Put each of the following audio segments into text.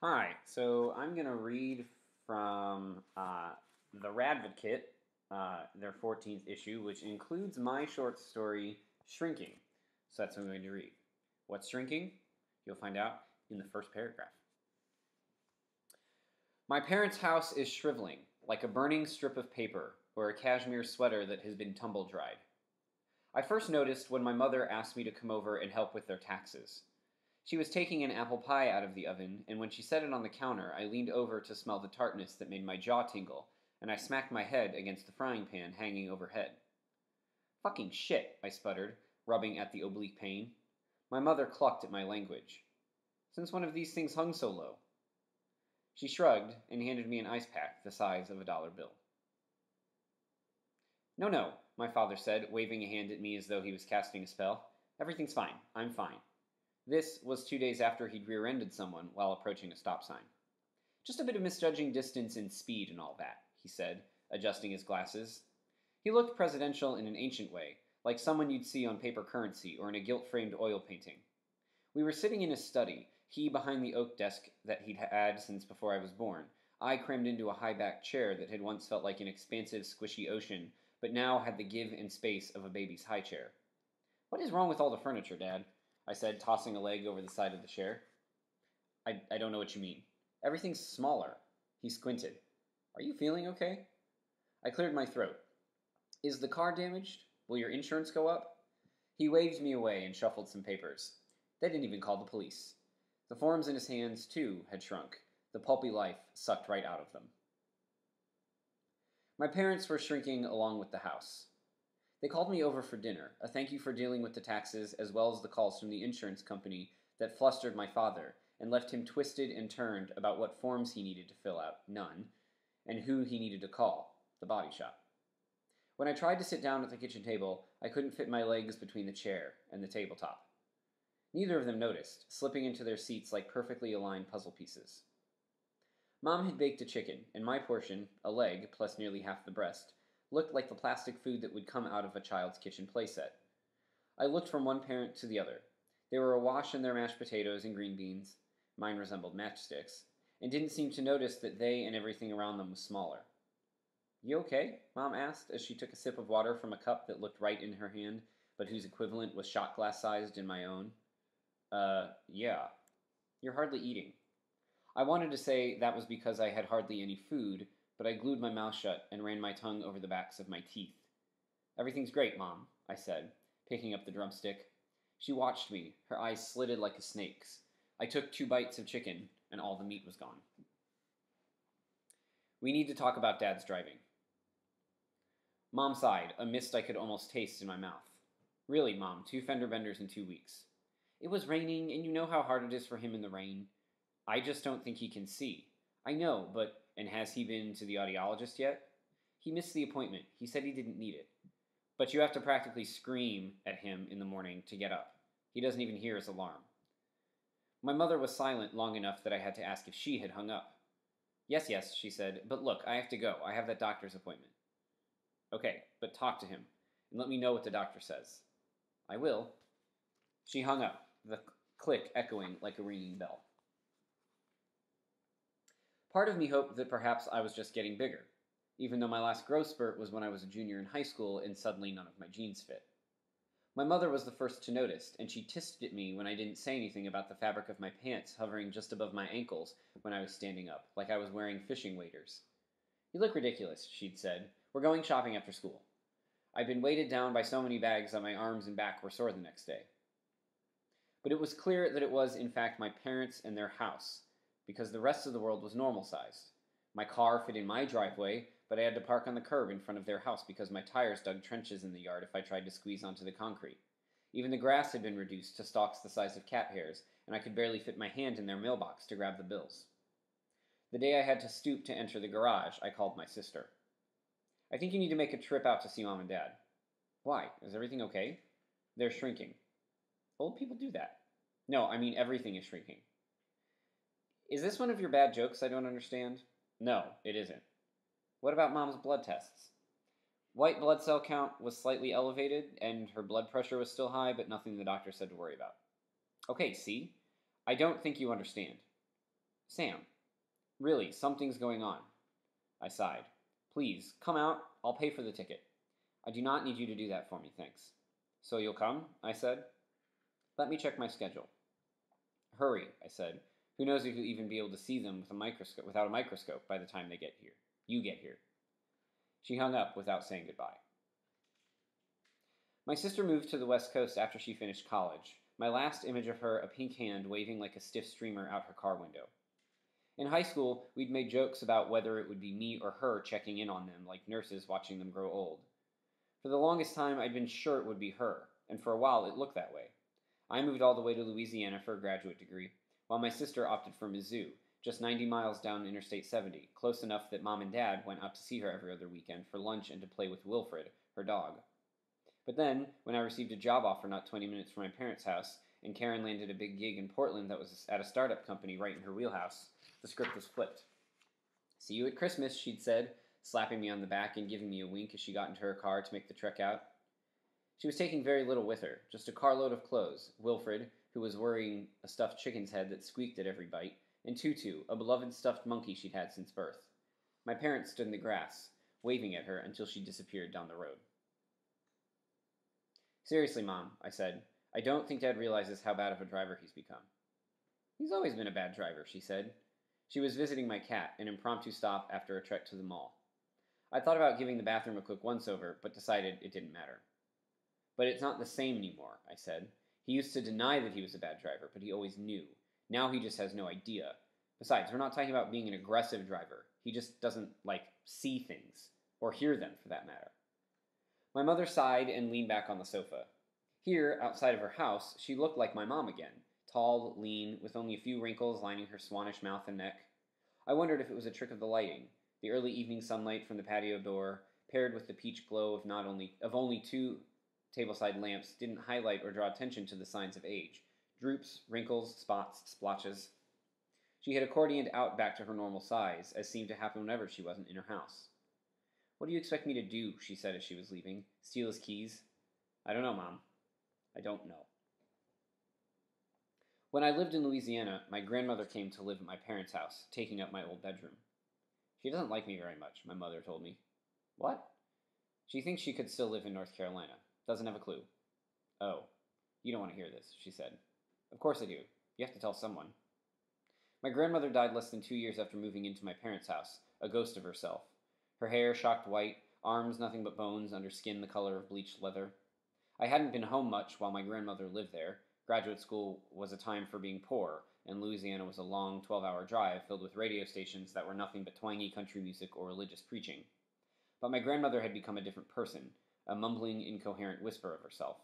Hi, so I'm going to read from the Radvocate, their 14th issue, which includes my short story, Shrinking. So that's what I'm going to read. What's shrinking? You'll find out in the first paragraph. My parents' house is shriveling, like a burning strip of paper or a cashmere sweater that has been tumble dried. I first noticed when my mother asked me to come over and help with their taxes. She was taking an apple pie out of the oven, and when she set it on the counter, I leaned over to smell the tartness that made my jaw tingle, and I smacked my head against the frying pan hanging overhead. Fucking shit, I sputtered, rubbing at the oblique pane. My mother clucked at my language. Since when have these things hung so low? She shrugged and handed me an ice pack the size of a dollar bill. No, no, my father said, waving a hand at me as though he was casting a spell. Everything's fine. I'm fine. This was 2 days after he'd rear-ended someone while approaching a stop sign. Just a bit of misjudging distance and speed and all that, he said, adjusting his glasses. He looked presidential in an ancient way, like someone you'd see on paper currency or in a gilt-framed oil painting. We were sitting in his study, he behind the oak desk that he'd had since before I was born, I crammed into a high-backed chair that had once felt like an expansive, squishy ocean, but now had the give and space of a baby's high chair. What is wrong with all the furniture, Dad? I said, tossing a leg over the side of the chair. I don't know what you mean. Everything's smaller. He squinted. Are you feeling okay? I cleared my throat. Is the car damaged? Will your insurance go up? He waved me away and shuffled some papers. They didn't even call the police. The forms in his hands, too, had shrunk. The pulpy life sucked right out of them. My parents were shrinking along with the house. They called me over for dinner, a thank you for dealing with the taxes as well as the calls from the insurance company that flustered my father and left him twisted and turned about what forms he needed to fill out, none, and who he needed to call, the body shop. When I tried to sit down at the kitchen table, I couldn't fit my legs between the chair and the tabletop. Neither of them noticed, slipping into their seats like perfectly aligned puzzle pieces. Mom had baked a chicken, and my portion, a leg plus nearly half the breast, looked like the plastic food that would come out of a child's kitchen playset. I looked from one parent to the other. They were awash in their mashed potatoes and green beans, mine resembled matchsticks, and didn't seem to notice that they and everything around them was smaller. You okay? Mom asked as she took a sip of water from a cup that looked right in her hand, but whose equivalent was shot glass-sized in my own. Yeah. You're hardly eating. I wanted to say that was because I had hardly any food, but I glued my mouth shut and ran my tongue over the backs of my teeth. Everything's great, Mom, I said, picking up the drumstick. She watched me, her eyes slitted like a snake's. I took 2 bites of chicken, and all the meat was gone. We need to talk about Dad's driving. Mom sighed, a mist I could almost taste in my mouth. Really, Mom, 2 fender benders in 2 weeks. It was raining, and you know how hard it is for him in the rain. I just don't think he can see. I know, but... And has he been to the audiologist yet? He missed the appointment. He said he didn't need it. But you have to practically scream at him in the morning to get up. He doesn't even hear his alarm. My mother was silent long enough that I had to ask if she had hung up. Yes, yes, she said, but look, I have to go. I have that doctor's appointment. Okay, but talk to him, and let me know what the doctor says. I will. She hung up, the click echoing like a ringing bell. Part of me hoped that perhaps I was just getting bigger, even though my last growth spurt was when I was a junior in high school and suddenly none of my jeans fit. My mother was the first to notice, and she tissed at me when I didn't say anything about the fabric of my pants hovering just above my ankles when I was standing up, like I was wearing fishing waders. You look ridiculous, she'd said. We're going shopping after school. I'd been weighted down by so many bags that my arms and back were sore the next day. But it was clear that it was, in fact, my parents and their house, because the rest of the world was normal-sized. My car fit in my driveway, but I had to park on the curb in front of their house because my tires dug trenches in the yard if I tried to squeeze onto the concrete. Even the grass had been reduced to stalks the size of cat hairs, and I could barely fit my hand in their mailbox to grab the bills. The day I had to stoop to enter the garage, I called my sister. I think you need to make a trip out to see Mom and Dad. Why? Is everything okay? They're shrinking. Old people do that. No, I mean everything is shrinking. Is this one of your bad jokes I don't understand? No, it isn't. What about Mom's blood tests? White blood cell count was slightly elevated, and her blood pressure was still high, but nothing the doctor said to worry about. Okay, see? I don't think you understand. Sam, really, something's going on. I sighed. Please, come out. I'll pay for the ticket. I do not need you to do that for me, thanks. So you'll come? I said. Let me check my schedule. Hurry, I said. Who knows if you'll even be able to see them without a microscope by the time they get here. You get here. She hung up without saying goodbye. My sister moved to the West Coast after she finished college. My last image of her, a pink hand waving like a stiff streamer out her car window. In high school, we'd made jokes about whether it would be me or her checking in on them like nurses watching them grow old. For the longest time, I'd been sure it would be her, and for a while it looked that way. I moved all the way to Louisiana for a graduate degree, while my sister opted for Mizzou, just 90 miles down Interstate 70, close enough that Mom and Dad went out to see her every other weekend for lunch and to play with Wilfred, her dog. But then, when I received a job offer not 20 minutes from my parents' house, and Karen landed a big gig in Portland that was at a startup company right in her wheelhouse, the script was flipped. See you at Christmas, she'd said, slapping me on the back and giving me a wink as she got into her car to make the trek out. She was taking very little with her, just a carload of clothes, Wilfred, who was wearing a stuffed chicken's head that squeaked at every bite, and Tutu, a beloved stuffed monkey she'd had since birth. My parents stood in the grass, waving at her until she disappeared down the road. Seriously, Mom, I said, I don't think Dad realizes how bad of a driver he's become. He's always been a bad driver, she said. She was visiting my cat, an impromptu stop after a trek to the mall. I thought about giving the bathroom a quick once-over, but decided it didn't matter. But it's not the same anymore, I said. He used to deny that he was a bad driver, but he always knew. Now he just has no idea. Besides, we're not talking about being an aggressive driver. He just doesn't, see things. Or hear them, for that matter. My mother sighed and leaned back on the sofa. Here, outside of her house, she looked like my mom again. Tall, lean, with only a few wrinkles lining her swannish mouth and neck. I wondered if it was a trick of the lighting. The early evening sunlight from the patio door, paired with the peach glow of only two tableside lamps, didn't highlight or draw attention to the signs of age. Droops, wrinkles, spots, splotches. She had accordioned out back to her normal size, as seemed to happen whenever she wasn't in her house. What do you expect me to do? She said as she was leaving. Steal his keys? I don't know, Mom. I don't know. When I lived in Louisiana, my grandmother came to live at my parents' house, taking up my old bedroom. She doesn't like me very much, my mother told me. What? She thinks she could still live in North Carolina. Doesn't have a clue. Oh, you don't want to hear this, she said. Of course I do. You have to tell someone. My grandmother died less than 2 years after moving into my parents' house, a ghost of herself. Her hair shocked white, arms nothing but bones under skin the color of bleached leather. I hadn't been home much while my grandmother lived there. Graduate school was a time for being poor, and Louisiana was a long 12-hour drive filled with radio stations that were nothing but twangy country music or religious preaching. But my grandmother had become a different person, a mumbling, incoherent whisper of herself.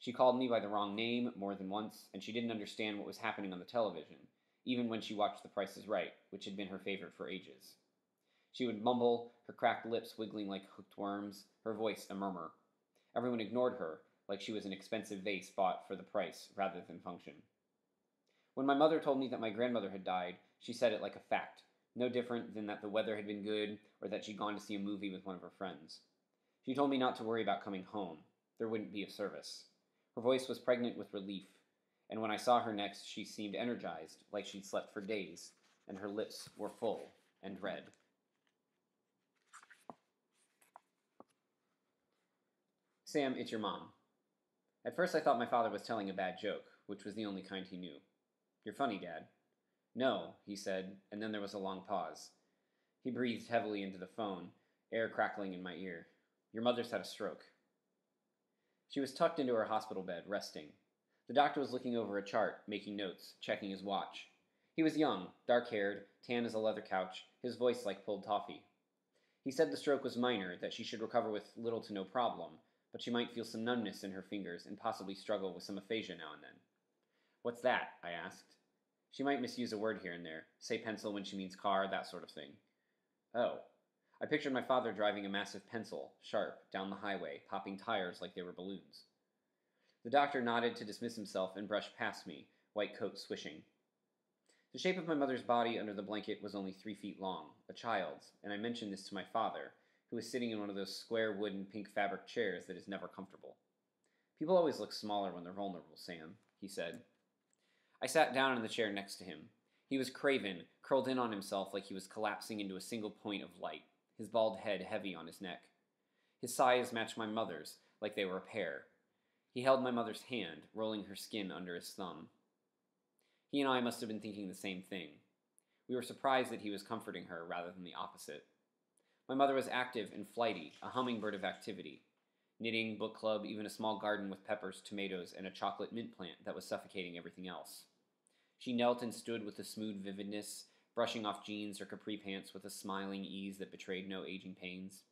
She called me by the wrong name more than once, and she didn't understand what was happening on the television, even when she watched The Price is Right, which had been her favorite for ages. She would mumble, her cracked lips wiggling like hooked worms, her voice a murmur. Everyone ignored her, like she was an expensive vase bought for the price rather than function. When my mother told me that my grandmother had died, she said it like a fact, no different than that the weather had been good or that she'd gone to see a movie with one of her friends. She told me not to worry about coming home. There wouldn't be a service. Her voice was pregnant with relief, and when I saw her next, she seemed energized, like she'd slept for days, and her lips were full and red. Sam, it's your mom. At first I thought my father was telling a bad joke, which was the only kind he knew. You're funny, Dad. No, he said, and then there was a long pause. He breathed heavily into the phone, air crackling in my ear. Your mother's had a stroke. She was tucked into her hospital bed, resting. The doctor was looking over a chart, making notes, checking his watch. He was young, dark-haired, tan as a leather couch, his voice like pulled toffee. He said the stroke was minor, that she should recover with little to no problem, but she might feel some numbness in her fingers and possibly struggle with some aphasia now and then. What's that? I asked. She might misuse a word here and there, say pencil when she means car, that sort of thing. Oh. I pictured my father driving a massive pencil, sharp, down the highway, popping tires like they were balloons. The doctor nodded to dismiss himself and brushed past me, white coat swishing. The shape of my mother's body under the blanket was only 3 feet long, a child's, and I mentioned this to my father, who was sitting in one of those square wooden pink fabric chairs that is never comfortable. People always look smaller when they're vulnerable, Sam, he said. I sat down in the chair next to him. He was craven, curled in on himself like he was collapsing into a single point of light, his bald head heavy on his neck. His size matched my mother's, like they were a pair. He held my mother's hand, rolling her skin under his thumb. He and I must have been thinking the same thing. We were surprised that he was comforting her rather than the opposite. My mother was active and flighty, a hummingbird of activity. Knitting, book club, even a small garden with peppers, tomatoes, and a chocolate mint plant that was suffocating everything else. She knelt and stood with a smooth vividness, brushing off jeans or capri pants with a smiling ease that betrayed no aging pains.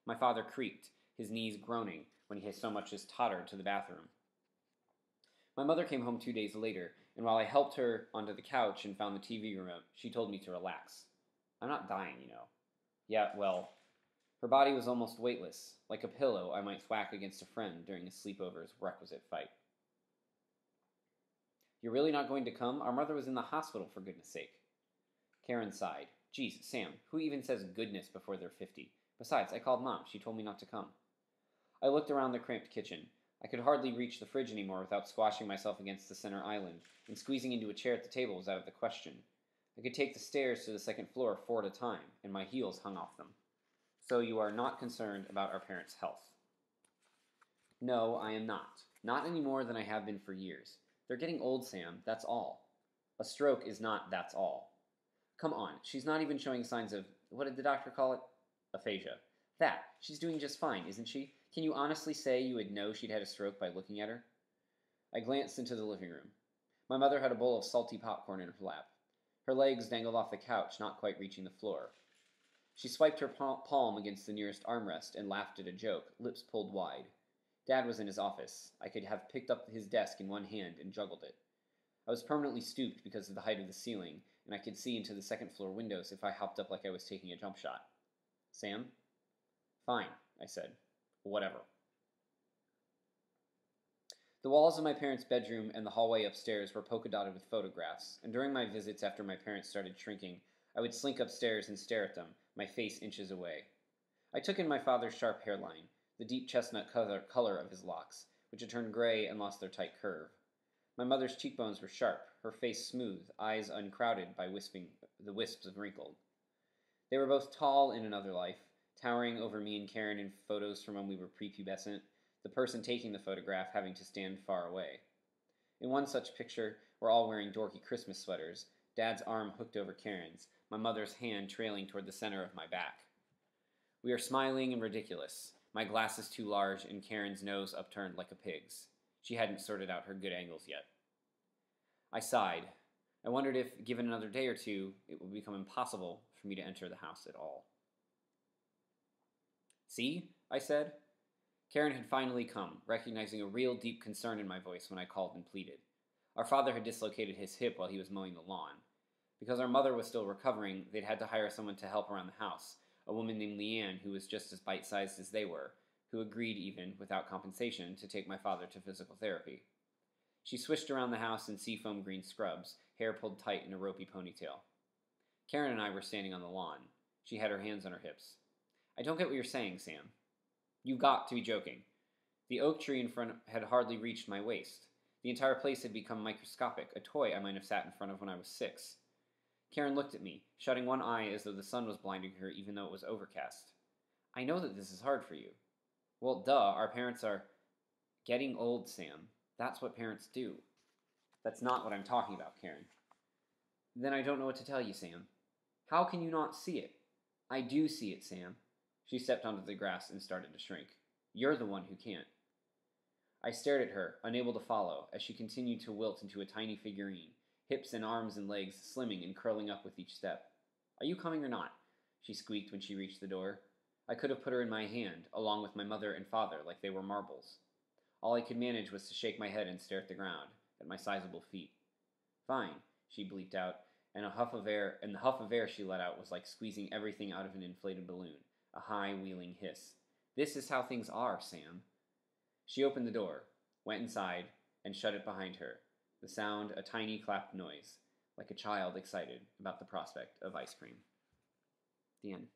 My father creaked, his knees groaning, when he so much as tottered to the bathroom. My mother came home 2 days later, and while I helped her onto the couch and found the TV remote, she told me to relax. I'm not dying, you know. Yeah, well, her body was almost weightless, like a pillow I might thwack against a friend during a sleepover's requisite fight. You're really not going to come? Our mother was in the hospital, for goodness sake. Karen sighed. Geez, Sam, who even says goodness before they're 50? Besides, I called Mom. She told me not to come. I looked around the cramped kitchen. I could hardly reach the fridge anymore without squashing myself against the center island, and squeezing into a chair at the table was out of the question. I could take the stairs to the second floor 4 at a time, and my heels hung off them. So you are not concerned about our parents' health? No, I am not. Not any more than I have been for years. They're getting old, Sam, that's all. A stroke is not that's all. Come on, she's not even showing signs of, what did the doctor call it? Aphasia. That. She's doing just fine, isn't she? Can you honestly say you would know she'd had a stroke by looking at her? I glanced into the living room. My mother had a bowl of salty popcorn in her lap. Her legs dangled off the couch, not quite reaching the floor. She swiped her palm against the nearest armrest and laughed at a joke, lips pulled wide. Dad was in his office. I could have picked up his desk in one hand and juggled it. I was permanently stooped because of the height of the ceiling, and I could see into the second-floor windows if I hopped up like I was taking a jump shot. Sam? Fine, I said. Whatever. The walls of my parents' bedroom and the hallway upstairs were polka-dotted with photographs, and during my visits after my parents started shrinking, I would slink upstairs and stare at them, my face inches away. I took in my father's sharp hairline, the deep chestnut color of his locks, which had turned gray and lost their tight curve. My mother's cheekbones were sharp, her face smooth, eyes uncrowded by the wisps of wrinkle. They were both tall in another life, towering over me and Karen in photos from when we were prepubescent, the person taking the photograph having to stand far away. In one such picture, we're all wearing dorky Christmas sweaters, Dad's arm hooked over Karen's, my mother's hand trailing toward the center of my back. We are smiling and ridiculous, my glasses too large and Karen's nose upturned like a pig's. She hadn't sorted out her good angles yet. I sighed. I wondered if, given another day or two, it would become impossible for me to enter the house at all. See? I said. Karen had finally come, recognizing a real deep concern in my voice when I called and pleaded. Our father had dislocated his hip while he was mowing the lawn. Because our mother was still recovering, they'd had to hire someone to help around the house, a woman named Leanne who was just as bite-sized as they were, who agreed even, without compensation, to take my father to physical therapy. She swished around the house in seafoam green scrubs, hair pulled tight in a ropey ponytail. Karen and I were standing on the lawn. She had her hands on her hips. I don't get what you're saying, Sam. You've got to be joking. The oak tree in front had hardly reached my waist. The entire place had become microscopic, a toy I might have sat in front of when I was 6. Karen looked at me, shutting one eye as though the sun was blinding her even though it was overcast. I know that this is hard for you. Well, duh, our parents are getting old, Sam. That's what parents do. That's not what I'm talking about, Karen. Then I don't know what to tell you, Sam. How can you not see it? I do see it, Sam. She stepped onto the grass and started to shrink. You're the one who can't. I stared at her, unable to follow, as she continued to wilt into a tiny figurine, hips and arms and legs slimming and curling up with each step. Are you coming or not? She squeaked when she reached the door. I could have put her in my hand, along with my mother and father, like they were marbles. All I could manage was to shake my head and stare at the ground, at my sizable feet. Fine, she bleeped out, and the huff of air she let out was like squeezing everything out of an inflated balloon, a high, wheeling hiss. This is how things are, Sam. She opened the door, went inside, and shut it behind her, the sound a tiny clapped noise, like a child excited about the prospect of ice cream. The end.